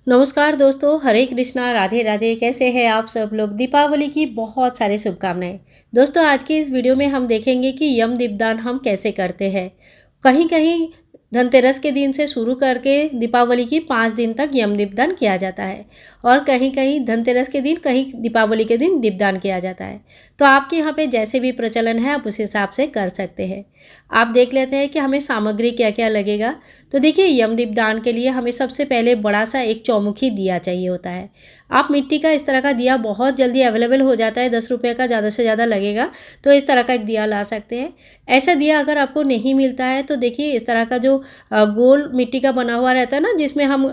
नमस्कार दोस्तों, हरे कृष्णा, राधे राधे। कैसे हैं आप सब लोग। दीपावली की बहुत सारी शुभकामनाएं। दोस्तों, आज की इस वीडियो में हम देखेंगे कि यम दीपदान हम कैसे करते हैं। कहीं कहीं धनतेरस के दिन से शुरू करके दीपावली की 5 दिन तक यम दीपदान किया जाता है और कहीं कहीं धनतेरस के दिन, कहीं दीपावली के दिन दीपदान किया जाता है। तो आपके यहाँ पे जैसे भी प्रचलन है आप उस हिसाब से कर सकते हैं। आप देख लेते हैं कि हमें सामग्री क्या क्या लगेगा। तो देखिए, यम दीपदान के लिए हमें सबसे पहले बड़ा सा एक चौमुखी दिया चाहिए होता है। आप मिट्टी का इस तरह का दिया बहुत जल्दी अवेलेबल हो जाता है, 10 रुपये का ज़्यादा से ज़्यादा लगेगा, तो इस तरह का एक दिया ला सकते हैं। ऐसा दिया अगर आपको नहीं मिलता है तो देखिए, इस तरह का जो गोल मिट्टी का बना हुआ रहता है ना, जिसमें हम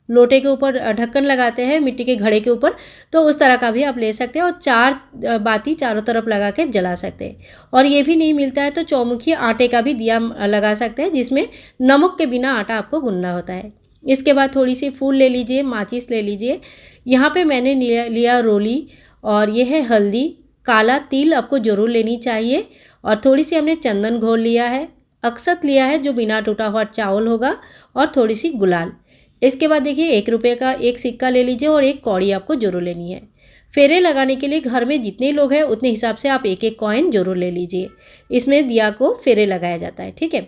लोटे के ऊपर ढक्कन लगाते हैं मिट्टी के घड़े के ऊपर, तो उस तरह का भी आप ले सकते हैं और 4 बाती चारों तरफ लगा के जला सकते हैं। और ये भी नहीं मिलता है तो चौमुखी आटे का भी दिया लगा सकते हैं, जिसमें नमक के बिना आटा आपको गूंदना होता है। इसके बाद थोड़ी सी फूल ले लीजिए, माचिस ले लीजिए। यहाँ पे मैंने लिया रोली, और ये है हल्दी। काला तिल आपको ज़रूर लेनी चाहिए, और थोड़ी सी हमने चंदन घोल लिया है। अक्षत लिया है जो बिना टूटा हुआ चावल होगा, और थोड़ी सी गुलाल। इसके बाद देखिए, 1 रुपये का एक सिक्का ले लीजिए और एक कौड़ी आपको जरूर लेनी है। फेरे लगाने के लिए घर में जितने लोग हैं उतने हिसाब से आप एक एक कॉइन जरूर ले लीजिए। इसमें दिया को फेरे लगाया जाता है, ठीक है।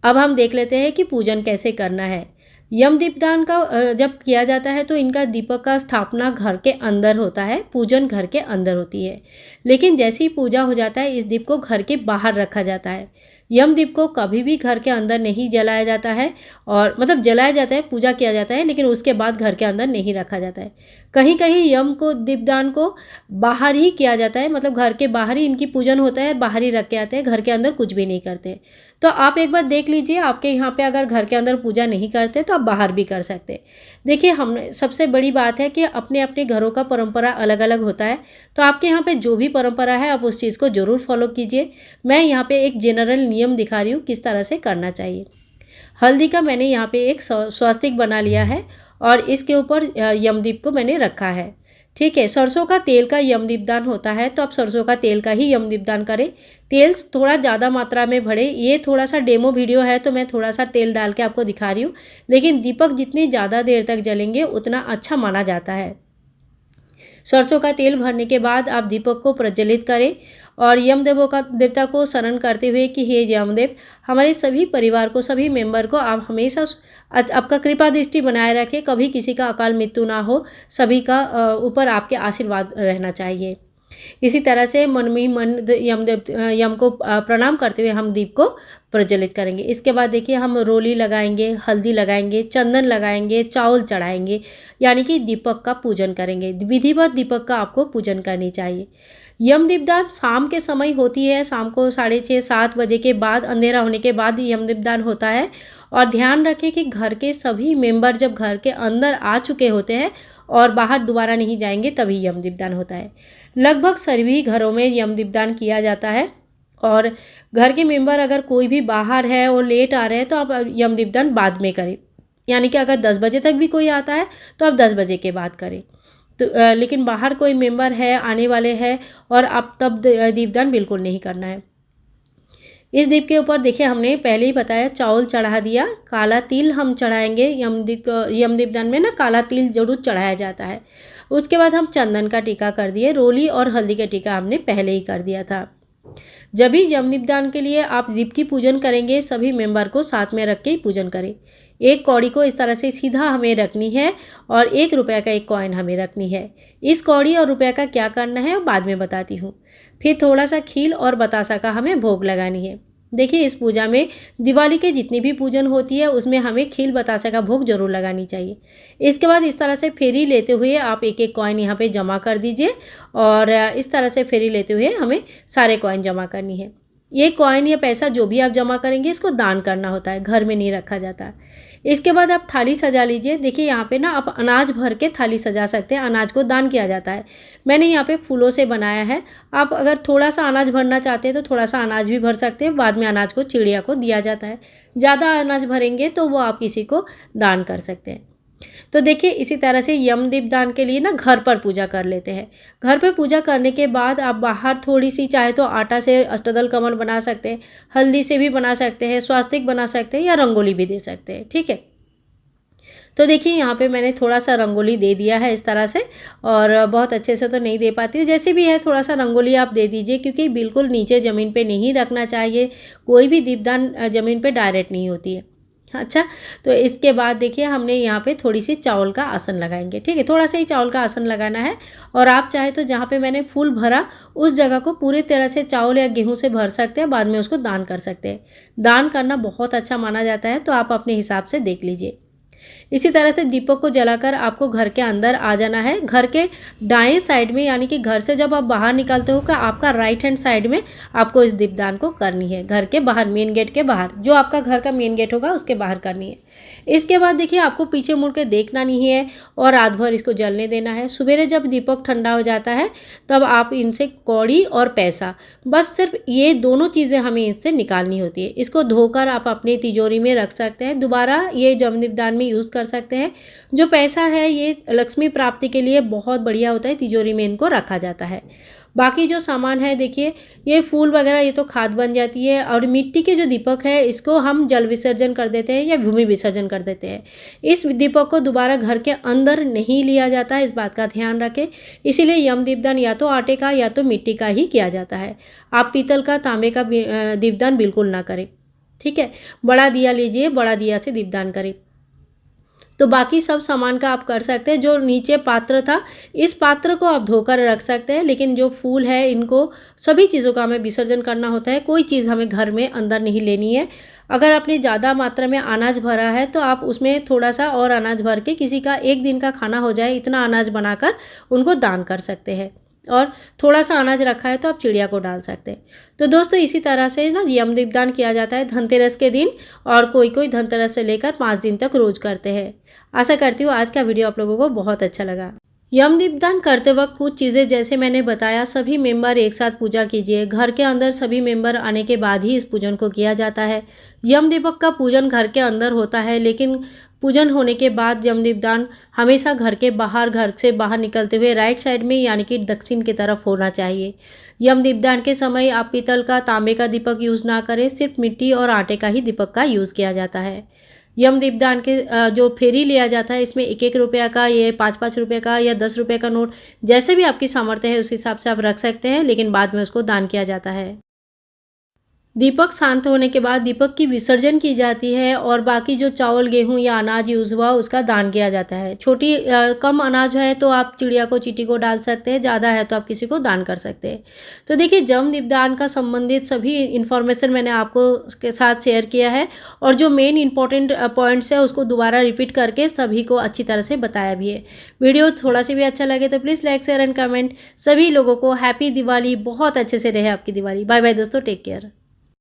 अब हम देख लेते हैं कि पूजन कैसे करना है। यम दीपदान का जब किया जाता है तो इनका दीपक का स्थापना घर के अंदर होता है, पूजन घर के अंदर होती है। लेकिन जैसे ही पूजा हो जाता है, इस दीप को घर के बाहर रखा जाता है। यम दीप को कभी भी घर के अंदर नहीं जलाया जाता है, और मतलब जलाया जाता है, पूजा किया जाता है, लेकिन उसके बाद घर के अंदर नहीं रखा जाता है। कहीं कहीं यम को दीपदान को बाहर ही किया जाता है, मतलब घर के बाहर ही इनकी पूजन होता है, बाहर ही रख के आते हैं, घर के अंदर कुछ भी नहीं करते। तो आप एक बार देख लीजिए, आपके यहाँ पे अगर घर के अंदर पूजा नहीं करते तो आप बाहर भी कर सकते। देखिए, हम सबसे बड़ी बात है कि अपने अपने घरों का परंपरा अलग अलग होता है। तो आपके यहाँ पे जो भी परंपरा है आप उस चीज़ को ज़रूर फॉलो कीजिए। मैं यहाँ पे एक जनरल नियम दिखा रही हूँ किस तरह से करना चाहिए। हल्दी का मैंने यहाँ पे एक स्वास्तिक बना लिया है, और इसके ऊपर यमदीप को मैंने रखा है, ठीक है। सरसों का तेल का यम दीपदान होता है, तो आप सरसों का तेल का ही यम दीपदान करें। तेल थोड़ा ज़्यादा मात्रा में भरे। ये थोड़ा सा डेमो वीडियो है तो मैं थोड़ा सा तेल डाल के आपको दिखा रही हूँ, लेकिन दीपक जितनी ज़्यादा देर तक जलेंगे उतना अच्छा माना जाता है। सरसों का तेल भरने के बाद आप दीपक को प्रज्वलित करें और देवता को शरण करते हुए कि हे यमदेव, हमारे सभी परिवार को, सभी मेंबर को आप हमेशा आपका कृपा दृष्टि बनाए रखें, कभी किसी का अकाल मृत्यु ना हो, सभी का ऊपर आपके आशीर्वाद रहना चाहिए। इसी तरह से मन में ही मन यम को प्रणाम करते हुए हम दीप को प्रज्वलित करेंगे। इसके बाद देखिए, हम रोली लगाएंगे, हल्दी लगाएंगे, चंदन लगाएंगे, चावल चढ़ाएंगे, यानी कि दीपक का पूजन करेंगे। विधिवत दीपक का आपको पूजन करनी चाहिए। यम दीपदान शाम के समय होती है, शाम को 6:30-7 बजे के बाद, अंधेरा होने के बाद यम दीपदान होता है। और ध्यान रखें कि घर के सभी मेंबर जब घर के अंदर आ चुके होते हैं और बाहर दोबारा नहीं जाएंगे, तभी यम दीपदान होता है। लगभग सभी घरों में यम दीपदान किया जाता है, और घर के मेंबर अगर कोई भी बाहर है और लेट आ रहे हैं तो आप यम दीपदान बाद में करें, यानी कि अगर 10 बजे तक भी कोई आता है तो आप 10 बजे के बाद करें। तो लेकिन बाहर कोई मेंबर है, आने वाले हैं, और आप तब दीपदान बिल्कुल नहीं करना है। इस दीप के ऊपर देखिए, हमने पहले ही बताया, चावल चढ़ा दिया। काला तिल हम चढ़ाएंगे। यम दीपदान में ना काला तिल जरूर चढ़ाया जाता है। उसके बाद हम चंदन का टीका कर दिए। रोली और हल्दी का टीका हमने पहले ही कर दिया था। जब भी यम दीपदान के लिए आप दीप की पूजन करेंगे, सभी मेंबर को साथ में रख के ही पूजन करें। एक कौड़ी को इस तरह से सीधा हमें रखनी है, और 1 रुपये का एक कॉइन हमें रखनी है। इस कौड़ी और रुपये का क्या करना है बाद में बताती हूँ। फिर थोड़ा सा खील और बतासा का हमें भोग लगानी है। देखिए, इस पूजा में दिवाली के जितनी भी पूजन होती है उसमें हमें खील बतासा का भोग जरूर लगानी चाहिए। इसके बाद इस तरह से फेरी लेते हुए आप एक एक कॉइन यहाँ पे जमा कर दीजिए, और इस तरह से फेरी लेते हुए हमें सारे कॉइन जमा करनी है। ये कॉइन या पैसा जो भी आप जमा करेंगे, इसको दान करना होता है, घर में नहीं रखा जाता। इसके बाद आप थाली सजा लीजिए। देखिए, यहाँ पे ना आप अनाज भर के थाली सजा सकते हैं, अनाज को दान किया जाता है। मैंने यहाँ पे फूलों से बनाया है। आप अगर थोड़ा सा अनाज भरना चाहते हैं तो थोड़ा सा अनाज भी भर सकते हैं, बाद में अनाज को चिड़िया को दिया जाता है। ज़्यादा अनाज भरेंगे तो वो आप किसी को दान कर सकते हैं। तो देखिए, इसी तरह से यम दीपदान के लिए ना घर पर पूजा कर लेते हैं। घर पर पूजा करने के बाद आप बाहर थोड़ी सी चाहे तो आटा से अष्टदल कमल बना सकते हैं, हल्दी से भी बना सकते हैं, स्वास्तिक बना सकते हैं, या रंगोली भी दे सकते हैं, ठीक है। तो देखिए यहाँ पे मैंने थोड़ा सा रंगोली दे दिया है इस तरह से, और बहुत अच्छे से तो नहीं दे पाती हूँ, जैसे भी है थोड़ा सा रंगोली आप दे दीजिए, क्योंकि बिल्कुल नीचे ज़मीन पे नहीं रखना चाहिए। कोई भी दीपदान ज़मीन पे डायरेक्ट नहीं होती है। अच्छा, तो इसके बाद देखिए हमने यहाँ पे थोड़ी सी चावल का आसन लगाएंगे। ठीक है, थोड़ा सा ही चावल का आसन लगाना है, और आप चाहे तो जहाँ पे मैंने फूल भरा उस जगह को पूरी तरह से चावल या गेहूँ से भर सकते हैं, बाद में उसको दान कर सकते हैं। दान करना बहुत अच्छा माना जाता है, तो आप अपने हिसाब से देख लीजिए। इसी तरह से दीपक को जलाकर आपको घर के अंदर आ जाना है। घर के दाएं साइड में, यानी कि घर से जब आप बाहर निकलते हो, का आपका राइट हैंड साइड में आपको इस दीपदान को करनी है। घर के बाहर, मेन गेट के बाहर, जो आपका घर का मेन गेट होगा उसके बाहर करनी है। इसके बाद देखिए आपको पीछे मुड़ के देखना नहीं है और रात भर इसको जलने देना है। सवेरे जब दीपक ठंडा हो जाता है तब आप इनसे कौड़ी और पैसा, बस सिर्फ ये दोनों चीज़ें हमें इससे निकालनी होती है। इसको धोकर आप अपनी तिजोरी में रख सकते हैं, दोबारा ये जम दीपदान में यूज़ कर सकते हैं। जो पैसा है ये लक्ष्मी प्राप्ति के लिए बहुत बढ़िया होता है, तिजोरी में इनको रखा जाता है। बाकी जो सामान है देखिए, ये फूल वगैरह ये तो खाद बन जाती है, और मिट्टी के जो दीपक है इसको हम जल विसर्जन कर देते हैं या भूमि विसर्जन कर देते हैं। इस दीपक को दोबारा घर के अंदर नहीं लिया जाता है, इस बात का ध्यान रखें। इसीलिए यम दीपदान या तो आटे का या तो मिट्टी का ही किया जाता है। आप पीतल का, तांबे का दीपदान बिल्कुल ना करें। ठीक है, बड़ा दिया लीजिए, बड़ा दिया से दीपदान करें। तो बाकी सब सामान का आप कर सकते हैं। जो नीचे पात्र था, इस पात्र को आप धोकर रख सकते हैं, लेकिन जो फूल है इनको सभी चीज़ों का हमें विसर्जन करना होता है। कोई चीज़ हमें घर में अंदर नहीं लेनी है। अगर आपने ज़्यादा मात्रा में अनाज भरा है तो आप उसमें थोड़ा सा और अनाज भर के, किसी का एक दिन का खाना हो जाए इतना अनाज बनाकर उनको दान कर सकते हैं। और थोड़ा सा अनाज रखा है तो आप चिड़िया को डाल सकते हैं। तो दोस्तों इसी तरह से ना यम दीपदान किया जाता है धनतेरस के दिन, और कोई कोई धनतेरस से लेकर 5 दिन तक रोज करते हैं। आशा करती हूँ आज का वीडियो आप लोगों को बहुत अच्छा लगा। यम दीपदान करते वक्त कुछ चीज़ें जैसे मैंने बताया, सभी मेंबर एक साथ पूजा कीजिए। घर के अंदर सभी मेंबर आने के बाद ही इस पूजन को किया जाता है। यम दीपक का पूजन घर के अंदर होता है, लेकिन पूजन होने के बाद यम दीपदान हमेशा घर के बाहर, घर से बाहर निकलते हुए राइट साइड में, यानी कि दक्षिण की तरफ होना चाहिए। यम दीपदान के समय आप पीतल का, तांबे का दीपक यूज़ ना करें, सिर्फ मिट्टी और आटे का ही दीपक का यूज़ किया जाता है। यम दीपदान के जो फेरी लिया जाता है, इसमें 1-1 रुपये का, ये 5-5 रुपये का या 10 रुपये का नोट, जैसे भी आपकी सामर्थ्य है उस हिसाब से आप रख सकते हैं, लेकिन बाद में उसको दान किया जाता है। दीपक शांत होने के बाद दीपक की विसर्जन की जाती है, और बाकी जो चावल, गेहूं या अनाज यूज़ हुआ उसका दान किया जाता है। कम अनाज है तो आप चिड़िया को, चींटी को डाल सकते हैं, ज़्यादा है तो आप किसी को दान कर सकते हैं। तो देखिए जम दीपदान का संबंधित सभी इन्फॉर्मेशन मैंने आपको उसके साथ शेयर किया है, और जो मेन इंपॉर्टेंट पॉइंट्स है उसको दोबारा रिपीट करके सभी को अच्छी तरह से बताया भी है। वीडियो थोड़ा सा भी अच्छा लगे तो please like, share and comment. सभी लोगों को हैप्पी दिवाली, बहुत अच्छे से रहे आपकी दिवाली। बाय बाय दोस्तों, टेक केयर।